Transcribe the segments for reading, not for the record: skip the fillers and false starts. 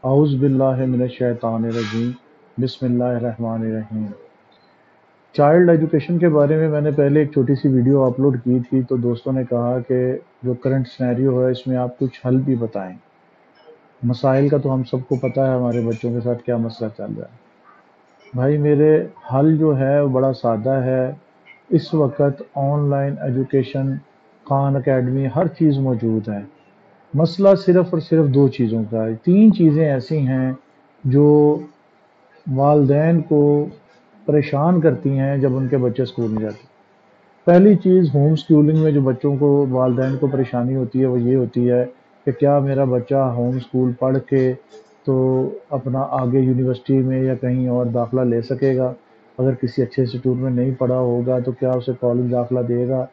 اعوذ باللہ من الشیطان الرجیم بسم اللہ الرحمن الرحیم۔ چائلڈ ایجوکیشن کے بارے میں نے پہلے ایک چھوٹی سی ویڈیو اپلوڈ کی تھی، تو دوستوں نے کہا کہ جو کرنٹ سینیریو ہے اس میں آپ کچھ حل بھی بتائیں۔ مسائل کا تو ہم سب کو پتہ ہے ہمارے بچوں کے ساتھ کیا مسئلہ چل رہا ہے۔ بھائی میرے حل جو ہے وہ بڑا سادہ ہے۔ اس وقت online education, Khan academy, ہر چیز موجود ہے۔ مسئلہ صرف اور صرف دو چیزوں کا ہے۔ تین چیزیں ایسی ہیں جو والدین کو پریشان کرتی ہیں جب ان کے بچے اسکول میں جاتے ہیں۔ پہلی چیز ہوم سکولنگ میں جو بچوں کو، والدین کو پریشانی ہوتی ہے وہ یہ ہوتی ہے کہ کیا میرا بچہ ہوم سکول پڑھ کے تو اپنا آگے یونیورسٹی میں یا کہیں اور داخلہ لے سکے گا؟ اگر کسی اچھے انسٹیٹیوٹ میں نہیں پڑھا ہوگا تو کیا اسے کالج داخلہ دے گا؟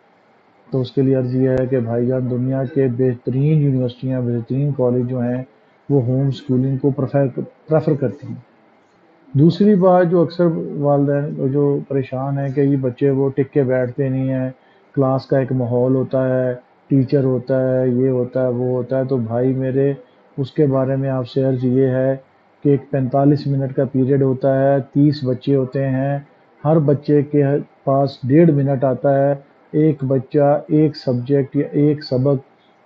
تو اس کے لیے عرض یہ ہے کہ بھائی جان، دنیا کے بہترین یونیورسٹیاں، بہترین کالج جو ہیں وہ ہوم سکولنگ کو پریفر کرتی ہیں۔ دوسری بات جو اکثر والدین جو پریشان ہیں کہ یہ بچے وہ ٹک کے بیٹھتے نہیں ہیں، کلاس کا ایک ماحول ہوتا ہے، ٹیچر ہوتا ہے، یہ ہوتا ہے، وہ ہوتا ہے، تو بھائی میرے اس کے بارے میں آپ سے عرض یہ ہے کہ ایک 45 منٹ کا پیریڈ ہوتا ہے، 30 بچے ہوتے ہیں، ہر بچے کے پاس 1.5 منٹ آتا ہے۔ ایک بچہ ایک سبجیکٹ یا ایک سبق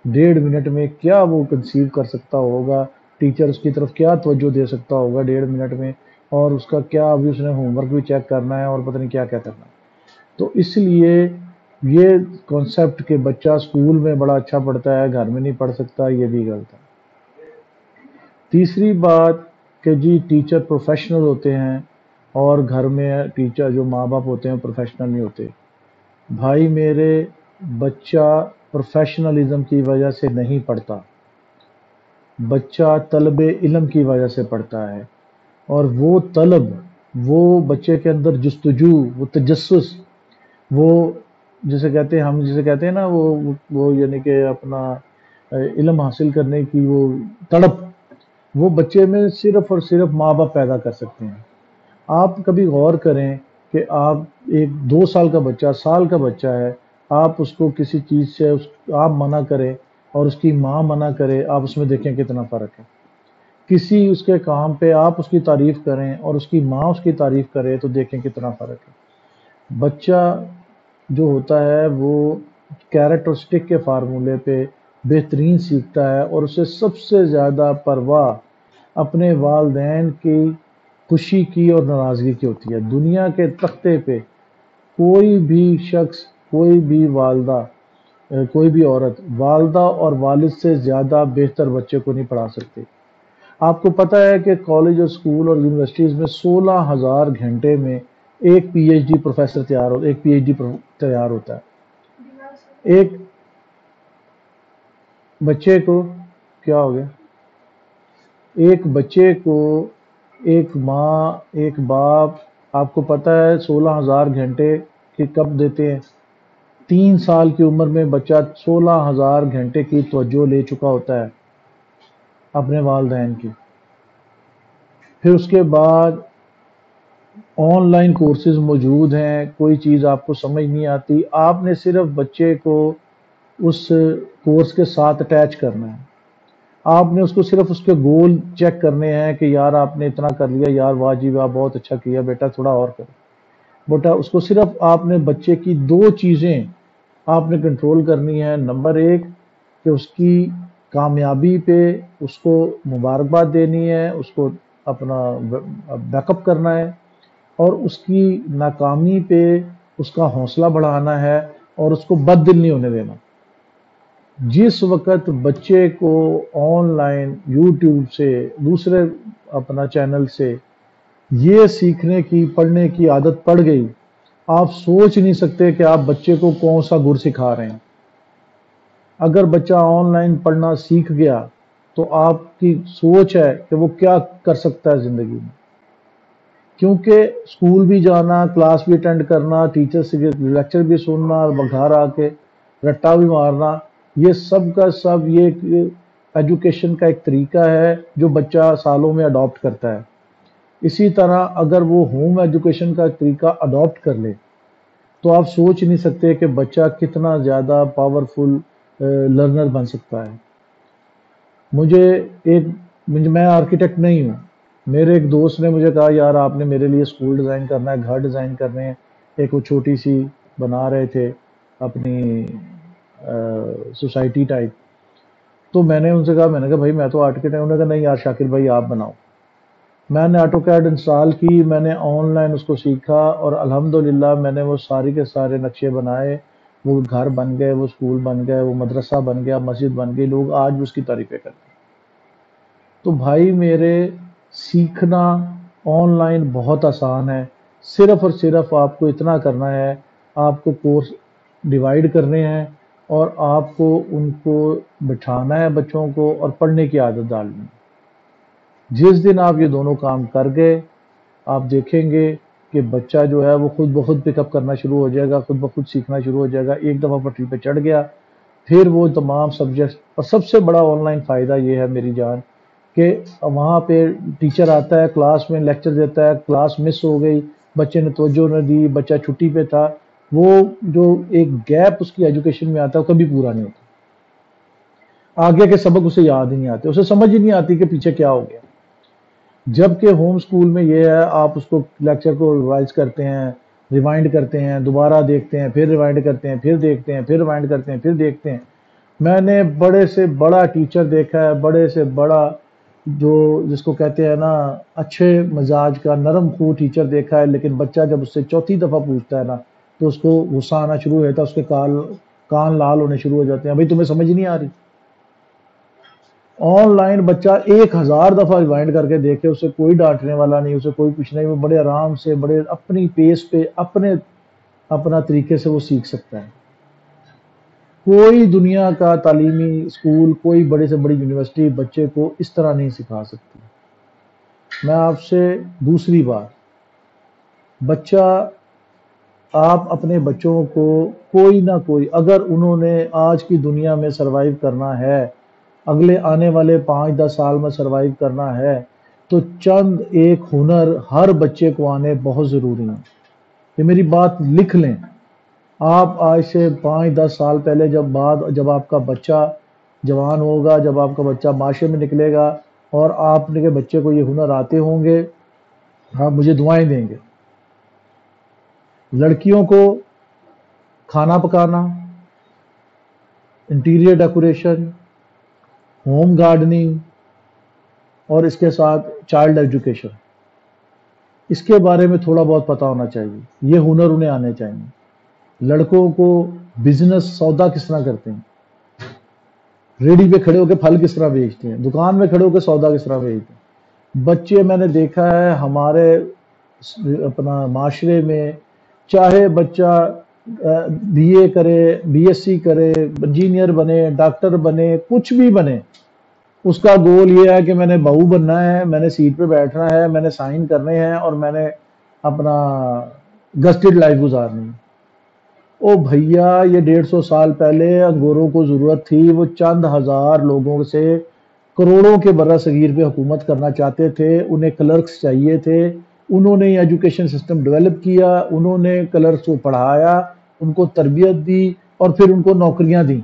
1.5 منٹ میں کیا وہ کنسیو کر سکتا ہوگا؟ ٹیچر اس کی طرف کیا توجہ دے سکتا ہوگا 1.5 منٹ میں؟ اور اس کا کیا، ابھی اس نے ہوم ورک بھی چیک کرنا ہے اور پتہ نہیں کیا کیا کرنا ہے۔ تو اس لیے یہ کانسیپٹ کہ بچہ اسکول میں بڑا اچھا پڑھتا ہے گھر میں نہیں پڑھ سکتا، یہ بھی غلط ہے۔ تیسری بات کہ جی ٹیچر پروفیشنل ہوتے ہیں اور گھر میں ٹیچر جو ماں باپ ہوتے ہیں پروفیشنل نہیں ہوتے۔ بھائی میرے، بچہ پروفیشنلزم کی وجہ سے نہیں پڑھتا، بچہ طلب علم کی وجہ سے پڑھتا ہے۔ اور وہ طلب، وہ بچے کے اندر جستجو، وہ تجسس، وہ جسے کہتے ہیں، ہم جسے کہتے ہیں نا، وہ یعنی کہ اپنا علم حاصل کرنے کی وہ تڑپ، وہ بچے میں صرف اور صرف ماں باپ پیدا کر سکتے ہیں۔ آپ کبھی غور کریں کہ آپ ایک 2 سال کا بچہ، سال کا بچہ ہے، آپ اس کو کسی چیز سے آپ منع کریں اور اس کی ماں منع کرے، آپ اس میں دیکھیں کتنا فرق ہے۔ کسی اس کے کام پہ آپ اس کی تعریف کریں اور اس کی ماں اس کی تعریف کرے تو دیکھیں کتنا فرق ہے۔ بچہ جو ہوتا ہے وہ کیرٹ اور سٹک کے فارمولے پہ بہترین سیکھتا ہے، اور اسے سب سے زیادہ پرواہ اپنے والدین کی خوشی کی اور ناراضگی کی ہوتی ہے۔ دنیا کے تختے پہ کوئی بھی شخص، کوئی بھی والدہ، کوئی بھی عورت والدہ اور والد سے زیادہ بہتر بچے کو نہیں پڑھا سکتے۔ آپ کو پتہ ہے کہ کالج اور اسکول اور یونیورسٹیز میں 16,000 گھنٹے میں ایک پی ایچ ڈی پروفیسر تیار ہوتا ہے، ایک پی ایچ ڈی تیار ہوتا ہے۔ ایک بچے کو کیا ہو گیا؟ ایک بچے کو ایک ماں، ایک باپ، آپ کو پتہ ہے 16,000 گھنٹے کی کب دیتے ہیں؟ 3 سال کی عمر میں بچہ 16,000 گھنٹے کی توجہ لے چکا ہوتا ہے اپنے والدین کی۔ پھر اس کے بعد آن لائن کورسز موجود ہیں، کوئی چیز آپ کو سمجھ نہیں آتی، آپ نے صرف بچے کو اس کورس کے ساتھ اٹیچ کرنا ہے۔ آپ نے اس کو صرف اس کے گول چیک کرنے ہیں کہ یار آپ نے اتنا کر لیا، یار واہ جی واہ بہت اچھا کیا بیٹا، تھوڑا اور کرو بیٹا۔ اس کو صرف آپ نے بچے کی 2 چیزیں آپ نے کنٹرول کرنی ہے۔ نمبر 1 کہ اس کی کامیابی پہ اس کو مبارکباد دینی ہے، اس کو اپنا بیک اپ کرنا ہے، اور اس کی ناکامی پہ اس کا حوصلہ بڑھانا ہے اور اس کو بد دل نہیں ہونے دینا۔ جس وقت بچے کو آن لائن یوٹیوب سے، دوسرے اپنا چینل سے یہ سیکھنے کی، پڑھنے کی عادت پڑ گئی، آپ سوچ نہیں سکتے کہ آپ بچے کو کون سا گر سکھا رہے ہیں۔ اگر بچہ آن لائن پڑھنا سیکھ گیا تو آپ کی سوچ ہے کہ وہ کیا کر سکتا ہے زندگی میں، کیونکہ اسکول بھی جانا، کلاس بھی اٹینڈ کرنا، ٹیچر سے لیکچر بھی سننا، گھر آ کے رٹا بھی مارنا، یہ سب کا سب یہ ایجوکیشن کا ایک طریقہ ہے جو بچہ سالوں میں اڈاپٹ کرتا ہے۔ اسی طرح اگر وہ ہوم ایجوکیشن کا طریقہ اڈاپٹ کر لے تو آپ سوچ نہیں سکتے کہ بچہ کتنا زیادہ پاورفل لرنر بن سکتا ہے۔ مجھے ایک میں آرکیٹیکٹ نہیں ہوں. میرے ایک دوست نے مجھے کہا یار آپ نے میرے لیے اسکول ڈیزائن کرنا ہے, گھر ڈیزائن کرنے ہیں. ایک وہ چھوٹی سی بنا رہے تھے اپنی سوسائٹی ٹائپ. تو میں نے ان سے کہا, میں نے کہا بھائی میں تو آرکیٹیکٹ ہوں. انہوں نے کہا نہیں یار شاکر بھائی آپ بناؤ. میں نے آٹو کیڈ انسٹال کی, میں نے آن لائن اس کو سیکھا, اور الحمدللہ میں نے وہ ساری کے سارے نقشے بنائے. وہ گھر بن گئے, وہ اسکول بن گئے, وہ مدرسہ بن گیا, مسجد بن گئی. لوگ آج بھی اس کی تعریفیں کرتے ہیں. تو بھائی میرے, سیکھنا آن لائن بہت آسان ہے. صرف اور صرف آپ کو اتنا کرنا ہے, آپ کو کورس ڈیوائیڈ کرنے ہیں اور آپ کو ان کو بٹھانا ہے بچوں کو, اور پڑھنے کی عادت ڈالنی ہے. جس دن آپ یہ دونوں کام کر گئے, آپ دیکھیں گے کہ بچہ جو ہے وہ خود بخود پک اپ کرنا شروع ہو جائے گا, خود بخود سیکھنا شروع ہو جائے گا. ایک دفعہ پٹری پہ چڑھ گیا پھر وہ تمام سبجیکٹس. اور سب سے بڑا آن لائن فائدہ یہ ہے میری جان کہ وہاں پہ ٹیچر آتا ہے, کلاس میں لیکچر دیتا ہے, کلاس مس ہو گئی, بچے نے توجہ نہ دی, بچہ چھٹی پہ تھا, وہ جو ایک گیپ اس کی ایجوکیشن میں آتا ہے وہ کبھی پورا نہیں ہوتا. آگے کے سبق اسے یاد ہی نہیں آتے, اسے سمجھ ہی نہیں آتی کہ پیچھے کیا ہو گیا. جبکہ ہوم سکول میں یہ ہے, آپ اس کو لیکچر کو ریوائز کرتے ہیں, ریوائنڈ کرتے ہیں, دوبارہ دیکھتے ہیں, پھر ریوائنڈ کرتے ہیں, پھر دیکھتے ہیں, پھر ریوائنڈ کرتے ہیں, پھر دیکھتے ہیں. میں نے بڑے سے بڑا ٹیچر دیکھا ہے, بڑے سے بڑا جو جس کو کہتے ہیں نا اچھے مزاج کا نرم خو ٹیچر دیکھا ہے, لیکن بچہ جب اس سے چوتھی دفعہ پوچھتا ہے نا تو اس کو غصہ آنا شروع ہو جاتا ہے, اس کے کان لال ہونے شروع ہو جاتے ہیں. بھائی تمہیں سمجھ نہیں آ رہی. آن لائن بچہ 1000 دفعہ ریوائنڈ کر کے دیکھے, اسے کوئی ڈانٹنے والا نہیں, اسے کوئی کچھ نہیں, وہ بڑے آرام سے, بڑے اپنی پیس پہ, اپنا طریقے سے وہ سیکھ سکتا ہے. کوئی دنیا کا تعلیمی اسکول, کوئی بڑے سے بڑی یونیورسٹی بچے کو اس طرح نہیں سکھا سکتی. میں آپ سے دوسری بات, بچہ, آپ اپنے بچوں کو کوئی نہ کوئی, اگر انہوں نے آج کی دنیا میں سروائیو کرنا ہے, اگلے آنے والے 5-10 سال میں سروائیو کرنا ہے, تو چند ایک ہنر ہر بچے کو آنے بہت ضروری ہیں. یہ میری بات لکھ لیں. آپ آج سے 5-10 سال پہلے جب آپ کا بچہ جوان ہوگا, جب آپ کا بچہ معاشرے میں نکلے گا اور آپ کے بچے کو یہ ہنر آتے ہوں گے, آپ مجھے دعائیں دیں گے. لڑکیوں کو کھانا پکانا, انٹیریئر ڈیکوریشن, ہوم گارڈننگ, اور اس کے ساتھ چائلڈ ایجوکیشن, اس کے بارے میں تھوڑا بہت پتہ ہونا چاہیے. یہ ہنر انہیں آنے چاہیے. لڑکوں کو بزنس سودا کس طرح کرتے ہیں, ریڈی پہ کھڑے ہو کے پھل کس طرح بیچتے ہیں, دکان میں کھڑے ہو کے سودا کس طرح بیچتے ہیں. بچے میں نے دیکھا ہے ہمارے اپنا معاشرے میں, چاہے بچہ بی اے کرے, بی ایس سی کرے, انجینئر بنے, ڈاکٹر بنے, کچھ بھی بنے, اس کا گول یہ ہے کہ میں نے بہو بننا ہے, میں نے سیٹ پہ بیٹھنا ہے, میں نے سائن کرنے ہیں, اور میں نے اپنا گسٹڈ لائف گزارنی ہے. او بھیا, یہ 150 سال پہلے انگوروں کو ضرورت تھی, وہ چند ہزار لوگوں سے کروڑوں کے برہ صغیر پہ حکومت کرنا چاہتے تھے, انہیں کلرکس چاہیے تھے, انہوں نے ایجوکیشن سسٹم ڈیولپ کیا, انہوں نے کلرکس کو پڑھایا, ان کو تربیت دی, اور پھر ان کو نوکریاں دیں.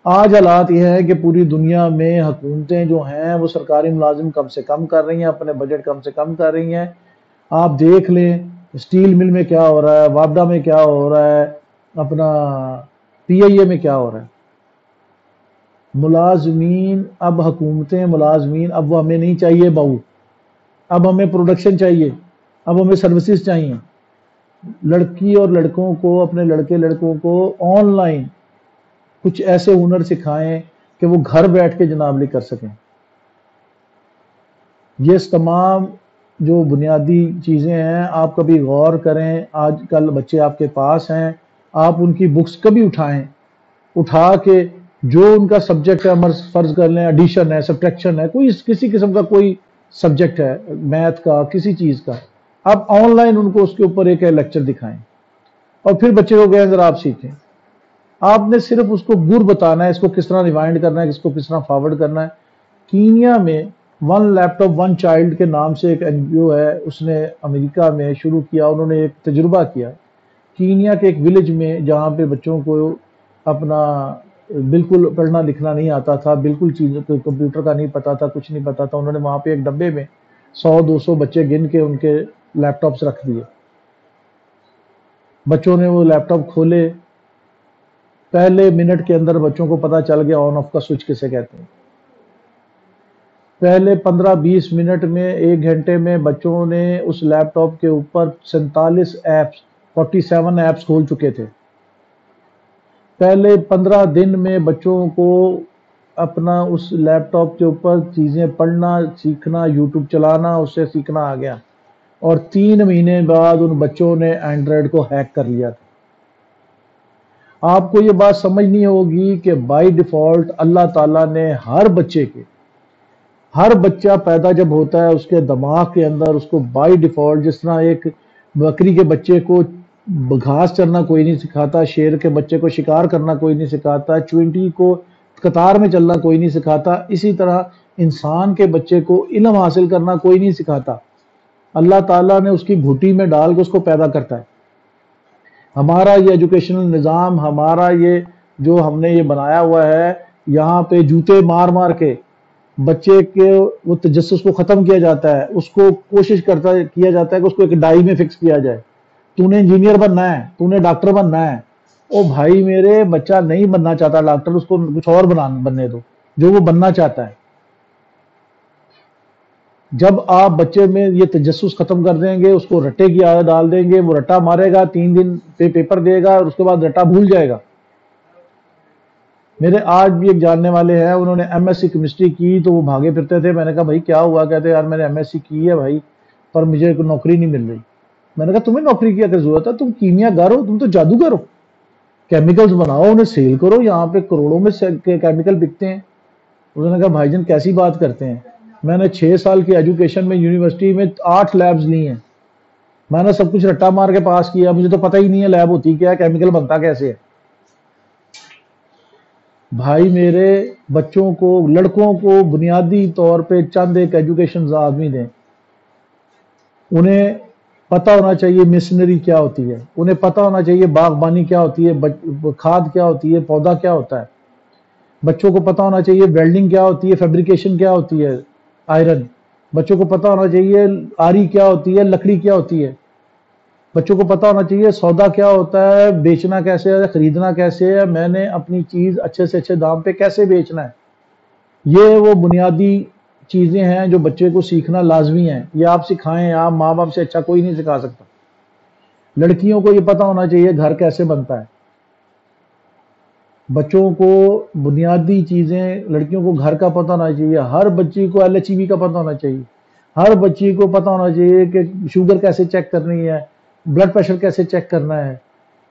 آج حالات یہ ہے کہ پوری دنیا میں حکومتیں جو ہیں وہ سرکاری ملازم کم سے کم کر رہی ہیں, اپنے بجٹ کم سے کم کر رہی ہیں. آپ دیکھ لیں اسٹیل مل میں کیا ہو رہا ہے, وابڈا میں کیا ہو رہا ہے, اپنا پی آئی اے میں کیا ہو رہا ہے. ملازمین, اب حکومتیں, ملازمین, اب وہ ہمیں نہیں چاہیے بہو, اب ہمیں پروڈکشن چاہیے, اب ہمیں سروسز چاہیے. لڑکی اور لڑکوں کو, اپنے لڑکے لڑکوں کو آن لائن کچھ ایسے ہنر سکھائیں کہ وہ گھر بیٹھ کے جناب لی کر سکیں. یہ تمام جو بنیادی چیزیں ہیں آپ کبھی غور کریں. آج کل بچے آپ کے پاس ہیں, آپ ان کی بکس کبھی اٹھا کے جو ان کا سبجیکٹ ہے, فرض کر لیں ایڈیشن ہے, سبٹریکشن ہے, کوئی کسی قسم کا کوئی سبجیکٹ ہے, میتھ کا, کسی چیز کا, آپ آن لائن ان کو اس کے اوپر ایک لیکچر دکھائیں, اور پھر بچے کو کہیں ذرا آپ سیکھیں. آپ نے صرف اس کو گر بتانا ہے, اس کو کس طرح ریوائنڈ کرنا ہے, اس کو کس طرح فارورڈ کرنا ہے. کینیا میں 1 لیپ ٹاپ 1 چائلڈ کے نام سے ایک این جی او ہے, اس نے امریکہ میں شروع کیا. انہوں نے ایک تجربہ کیا کینیا کے ایک ولیج میں, جہاں پہ بچوں کو اپنا بالکل پڑھنا لکھنا نہیں آتا تھا، بالکل چیزوں کمپیوٹر کا نہیں پتا تھا، کچھ نہیں پتا تھا، انہوں نے وہاں پہ ایک ڈبے میں 100-200 بچے گن کے ان کے لیپ ٹاپس رکھ دیے. بچوں نے وہ لیپ ٹاپ کھولے، پہلے منٹ کے اندر بچوں کو پتا چل گیا آن آف کا سوئچ کسے کہتے ہیں. پہلے 15-20 منٹ میں، 1 گھنٹے میں بچوں نے اس لیپ ٹاپ کے اوپر 47 ایپس کھول چکے تھے. پہلے 15 دن میں بچوں کو اپنا اس لیپ ٹاپ کے اوپر چیزیں پڑھنا سیکھنا، یوٹیوب چلانا، اس سے سیکھنا آ گیا. اور 3 مہینے بعد ان بچوں نے اینڈرائڈ کو ہیک کر لیا تھا. آپ کو یہ بات سمجھنی ہوگی کہ بائی ڈیفالٹ اللہ تعالیٰ نے ہر بچہ پیدا جب ہوتا ہے اس کے دماغ کے اندر اس کو بائی ڈیفالٹ، جس طرح ایک بکری کے بچے کو گھاس چرنا کوئی نہیں سکھاتا، شیر کے بچے کو شکار کرنا کوئی نہیں سکھاتا، چونٹی کو قطار میں چلنا کوئی نہیں سکھاتا، اسی طرح انسان کے بچے کو علم حاصل کرنا کوئی نہیں سکھاتا. اللہ تعالیٰ نے اس کی گھٹی میں ڈال کے اس کو پیدا کرتا ہے. ہمارا یہ ایجوکیشنل نظام، ہمارا یہ جو ہم نے یہ بنایا ہوا ہے، یہاں پہ جوتے مار مار کے بچے کے وہ تجسس کو ختم کیا جاتا ہے، اس کو کوشش کیا جاتا ہے کہ اس کو ایک ڈائی میں فکس کیا جائے. تو نے انجینئر بننا ہے، تو نے ڈاکٹر بننا ہے. او بھائی میرے، بچہ نہیں بننا چاہتا ڈاکٹر، اس کو کچھ اور بننے دو جو وہ بننا چاہتا ہے. جب آپ بچے میں یہ تجسس ختم کر دیں گے، اس کو رٹے کی عادت ڈال دیں گے، وہ رٹا مارے گا، 3 دن پہ پیپر دے گا اور اس کے بعد رٹا بھول جائے گا. میرے آج بھی ایک جاننے والے ہیں، انہوں نے ایم ایس سی کیمسٹری کی تو وہ بھاگے پھرتے تھے. میں نے کہا بھائی کیا ہوا؟ کہتے یار میں نے ایم ایس سی کی ہے بھائی، پر مجھے کوئی نوکری نہیں مل رہی. میں نے کہا تمہیں نوکری کی اگر ضرورت ہے، تم کیمیا گر ہو، تم تو جادوگر ہو، کیمیکلز بناؤ، انہیں سیل کرو، یہاں پہ کروڑوں میں کیمیکل بکتے ہیں. انہوں نے کہا بھائی جان کیسی بات کرتے ہیں؟ میں نے 6 سال کی ایجوکیشن میں یونیورسٹی میں 8 لیبز لی ہیں، میں نے سب کچھ رٹا مار کے پاس کیا، مجھے تو پتہ ہی نہیں ہے لیب ہوتی کیا ہے، کیمیکل بنتا کیسے ہے. بھائی میرے، بچوں کو، لڑکوں کو بنیادی طور پہ چند ایک ایجوکیشن لازمی دیں. انہیں پتہ ہونا چاہیے مشنری کیا ہوتی ہے، انہیں پتہ ہونا چاہیے باغبانی کیا ہوتی ہے، کھاد کیا ہوتی ہے، پودا کیا ہوتا ہے. بچوں کو پتہ ہونا چاہیے ویلڈنگ کیا ہوتی ہے، فیبریکیشن کیا ہوتی ہے، آئرن. بچوں کو پتہ ہونا چاہیے آری کیا ہوتی ہے، لکڑی کیا ہوتی ہے. بچوں کو پتہ ہونا چاہیے سودا کیا ہوتا ہے، بیچنا کیسے ہے، خریدنا کیسے ہے، میں نے اپنی چیز اچھے سے اچھے دام پہ کیسے بیچنا ہے. یہ وہ بنیادی چیزیں ہیں جو بچے کو سیکھنا لازمی ہیں. یہ آپ سکھائیں، آپ ماں باپ سے اچھا کوئی نہیں سکھا سکتا. لڑکیوں کو یہ پتہ ہونا چاہیے گھر کیسے بنتا ہے. بچوں کو بنیادی چیزیں، لڑکیوں کو گھر کا پتہ ہونا چاہیے. ہر بچی کو LHV کا پتہ ہونا چاہیے. ہر بچی کو پتہ ہونا چاہیے کہ شوگر کیسے چیک کرنی ہے، بلڈ پریشر کیسے چیک کرنا ہے.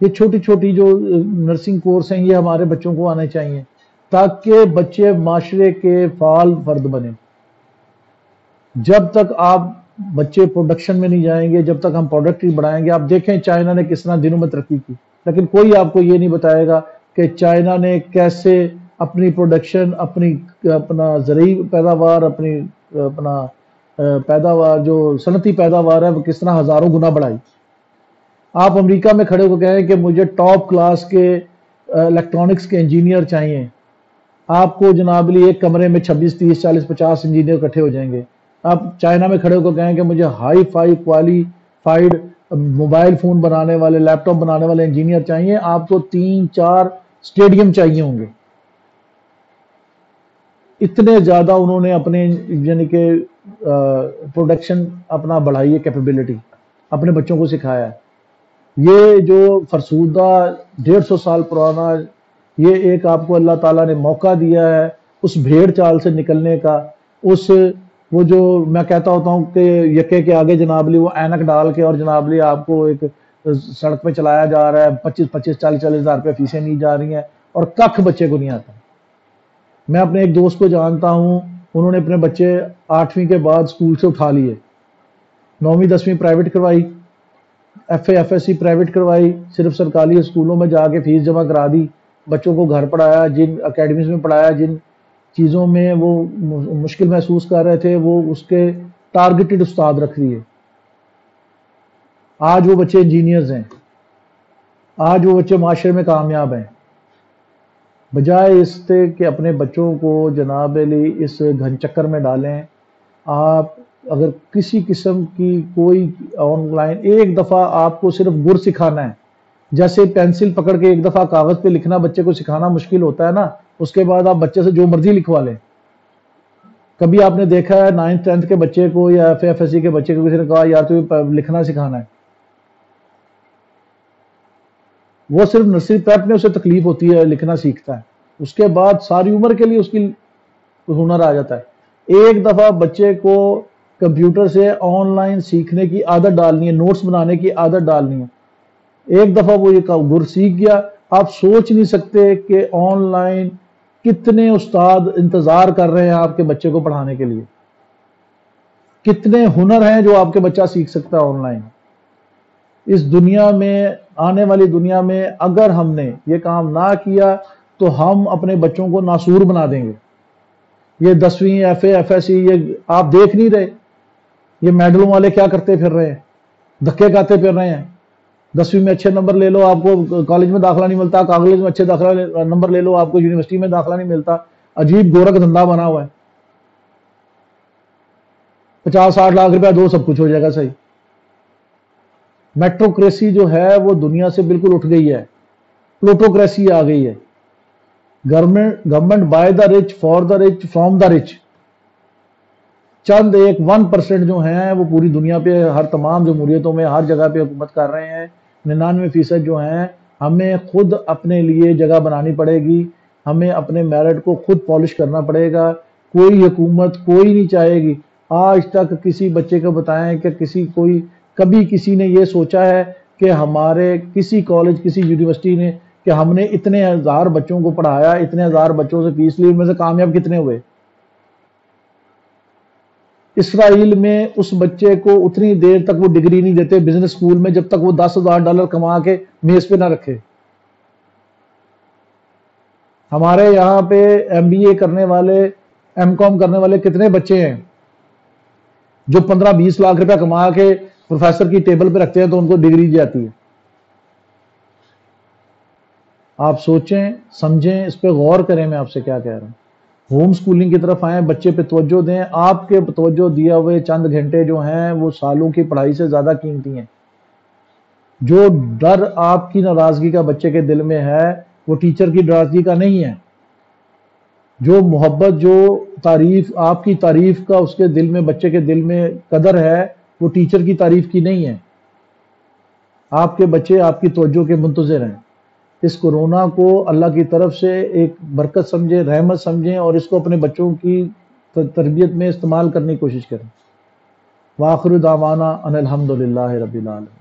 یہ چھوٹی چھوٹی جو نرسنگ کورس ہیں یہ ہمارے بچوں کو آنے چاہیے تاکہ بچے معاشرے کے فعال فرد بنیں. جب تک آپ بچے پروڈکشن میں نہیں جائیں گے، جب تک ہم پروڈکٹ نہیں بڑھائیں گے. آپ دیکھیں چائنا نے کس طرح دنوں میں ترقی کی، لیکن کوئی آپ کو یہ نہیں بتائے گا کہ چائنا نے کیسے اپنی پروڈکشن، اپنا زرعی پیداوار، اپنا پیداوار جو صنعتی پیداوار ہے وہ کس طرح ہزاروں گنا بڑھائی. آپ امریکہ میں کھڑے ہو کہیں کہ مجھے ٹاپ کلاس کے الیکٹرانکس کے انجینئر چاہیے، آپ کو جناب لی ایک کمرے میں 26 30 40 50 انجینئر اکٹھے ہو جائیں گے. آپ چائنا میں کھڑے ہو کر کہیں کہ مجھے hi fi qualified mobile phone بنانے والے، لیپ ٹاپ بنانے والے انجینئر چاہیے، آپ کو 3-4 اسٹیڈیم چاہیے ہوں گے. اتنے زیادہ انہوں نے اپنے یعنی کہ پروڈکشن اپنا بڑھائی ہے، کیپیبلٹی اپنے بچوں کو سکھایا ہے. یہ جو فرسودہ 150 سال پرانا یہ ایک آپ کو اللہ تعالیٰ نے موقع دیا ہے اس بھیڑ چال سے نکلنے کا. وہ جو میں کہتا ہوتا ہوں کہ یکے کے آگے جناب لی وہ اینک ڈال کے اور جناب لی آپ کو ایک سڑک پہ چلایا جا رہا ہے، 25-40 ہزار روپے فیسیں نہیں جا رہی ہیں اور کخ بچے کو نہیں آتا. میں اپنے ایک دوست کو جانتا ہوں، انہوں نے اپنے بچے 8ویں کے بعد اسکول سے اٹھا لیے، 9ویں 10ویں پرائیویٹ کروائی، FA FSC پرائیویٹ کروائی، صرف سرکاری اسکولوں میں جا کے فیس جمع کرا دی، بچوں کو گھر پڑھایا، جن اکیڈمیز میں پڑھایا، جن چیزوں میں وہ مشکل محسوس کر رہے تھے وہ اس کے ٹارگیٹڈ استاد رکھ دیے. آج وہ بچے انجینئرز ہیں، آج وہ بچے معاشرے میں کامیاب ہیں. بجائے اس سے کہ اپنے بچوں کو جناب علی اس گھن چکر میں ڈالیں، آپ اگر کسی قسم کی کوئی آن لائن ایک دفعہ آپ کو صرف گر سکھانا ہے، جیسے پینسل پکڑ کے ایک دفعہ کاغذ پہ لکھنا بچے کو سکھانا مشکل ہوتا ہے نا، اس کے بعد آپ بچے سے جو مرضی لکھوا لیں۔ کبھی آپ نے دیکھا ہے 9th 10th کے بچے کو یا ایف ایس سی کے بچے کو کسی نے کہا یار تو لکھنا سکھانا ہے؟ وہ صرف نرسری پریپ میں اسے تکلیف ہوتی ہے، لکھنا سیکھتا ہے، اس کے بعد ساری عمر کے لیے اس کی ہنر آ جاتا ہے۔ ایک دفعہ بچے کو کمپیوٹر سے آن لائن سیکھنے کی عادت ڈالنی ہے، نوٹس بنانے کی عادت ڈالنی ہے، ایک دفعہ وہ یہ گر سیکھ گیا، آپ سوچ نہیں سکتے کہ آن لائن کتنے استاد انتظار کر رہے ہیں آپ کے بچے کو پڑھانے کے لیے، کتنے ہنر ہیں جو آپ کے بچہ سیکھ سکتا ہے آن لائن۔ اس دنیا میں، آنے والی دنیا میں اگر ہم نے یہ کام نہ کیا تو ہم اپنے بچوں کو ناسور بنا دیں گے۔ یہ 10ویں F A F S C یہ آپ دیکھ نہیں رہے، یہ میڈلوں والے کیا کرتے پھر رہے ہیں، دھکے کھاتے پھر رہے ہیں۔ 10ویں میں اچھے نمبر لے لو، آپ کو کالج میں داخلہ نہیں ملتا، کالج میں اچھے داخلہ نمبر لے لو، آپ کو یونیورسٹی میں داخلہ نہیں ملتا۔ عجیب گورکھ دھندا بنا ہوا ہے، 50-60 لاکھ روپیہ دو سب کچھ ہو جائے گا صحیح۔ میٹروکریسی جو ہے وہ دنیا سے بالکل اٹھ گئی ہے، پلوٹوکریسی آ گئی ہے۔ Government by the rich for the rich from the rich, چند ایک 1% جو ہیں وہ پوری دنیا پہ ہر تمام جمہوریتوں میں ہر جگہ پہ حکومت کر رہے ہیں۔ 99% جو ہیں ہمیں خود اپنے لیے جگہ بنانی پڑے گی، ہمیں اپنے میرٹ کو خود پالش کرنا پڑے گا۔ کوئی حکومت کوئی نہیں چاہے گی۔ آج تک کسی بچے کو بتائیں کہ کبھی کسی نے یہ سوچا ہے کہ ہمارے کسی کالج کسی یونیورسٹی نے کہ ہم نے اتنے ہزار بچوں کو پڑھایا، اتنے ہزار بچوں سے فیس لی، ان میں سے کامیاب کتنے ہوئے؟ اسرائیل میں اس بچے کو اتنی دیر تک وہ ڈگری نہیں دیتے بزنس اسکول میں جب تک وہ $10,000 کما کے میز پہ نہ رکھے۔ ہمارے یہاں پہ MBA کرنے والے، M.Com کرنے والے کتنے بچے ہیں جو 15-20 لاکھ روپیہ کما کے پروفیسر کی ٹیبل پہ رکھتے ہیں تو ان کو ڈگری جاتی ہے۔ آپ سوچیں سمجھیں، اس پہ غور کریں، میں آپ سے کیا کہہ رہا ہوں۔ ہوم سکولنگ کی طرف آئیں، بچے پہ توجہ دیں۔ آپ کے توجہ دیا ہوئے چند گھنٹے جو ہیں وہ سالوں کی پڑھائی سے زیادہ قیمتی ہیں۔ جو ڈر آپ کی ناراضگی کا بچے کے دل میں ہے وہ ٹیچر کی ناراضگی کا نہیں ہے۔ جو محبت، جو تعریف، آپ کی تعریف کا اس کے دل میں، بچے کے دل میں قدر ہے، وہ ٹیچر کی تعریف کی نہیں ہے۔ آپ کے بچے آپ کی توجہ کے منتظر ہیں۔ اس کورونا کو اللہ کی طرف سے ایک برکت سمجھیں، رحمت سمجھیں، اور اس کو اپنے بچوں کی تربیت میں استعمال کرنے کی کوشش کریں۔ وآخر دعوانا ان الحمدللہ رب العالمین۔